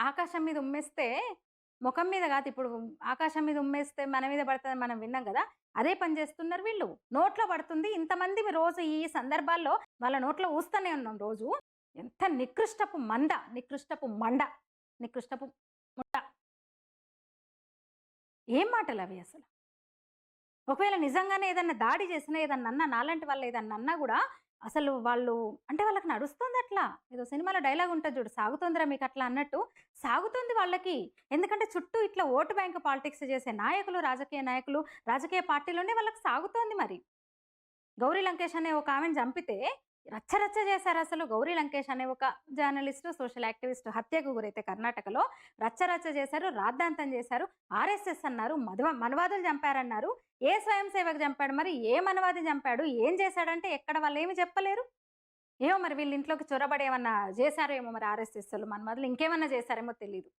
ఆకాశం మీద ఉమ్మేస్తే మొఖం మీద కాదు. ఇప్పుడు ఆకాశం మీద ఉమ్మేస్తే మన మీద పడతదని మనం విన్నాం గదా! అదే పని చేస్తున్నారు వీళ్ళు. నోట్లో పడుతుంది. ఇంతమంది రోజు ఈ సందర్భాల్లో వాళ్ళ నోట్లో ఊస్తూనే ఉన్నాం రోజు. ఎంత నికృష్టపు మంద, నికృష్టపు మండ, నికృష్టపు ముండ. ఏం మాటలవి అసల? ఒకవేళ నిజంగానే ఏదన్నా దాడి చేసినా, ఏదన్నా అన్నా, నాలాంటి వాళ్ళు ఏదన్నా అన్నా గూడా, అసలు వాళ్ళు అంటే వాళ్ళకి నడుస్తుందట్లా. ఏదో సినిమాలో డైలాగ్ ఉంటది జూడు, సాగుతోందిరా మీకట్లా అన్నట్టు, సాగుతుంది వాళ్ళకి. ఎందుకంటే చుట్టూ ఇట్లా ఓటు బ్యాంక్ పాలిటిక్స్ చేసే నాయకులు, రాజకీయ నాయకులు, రాజకీయ పార్టీలోనే వాళ్ళకి సాగుతోంది మరి. గౌరీ లంకేష్ అనే ఒక ఆమెను చంపితే రచ్చ రచ్చ చేశారసలు. గౌరీ లంకేష్ అనే ఒక జర్నలిస్టు, సోషల్ యాక్టివిస్ట్ హత్యకు గురైతే కర్ణాటకలో రచ్చ రచ్చ చేశారు, రాద్ధాంతం చేశారు. ఆర్ఎస్ఎస్ అన్నారు, మనువాదులు చంపారన్నారు. ఏ స్వయం సేవకు చంపాడు మరి? ఏ మనవాది చంపాడు? ఏం చేశాడంటే ఎక్కడ వాళ్ళేమి చెప్పలేరు. ఏమో మరి వీళ్ళ ఇంట్లోకి చొరబడి ఏమన్నా చేశారో ఏమో మరి ఆర్ఎస్ఎస్‌లు, మన్మధులు ఇంకేమన్నా చేశారేమో తెలీదు.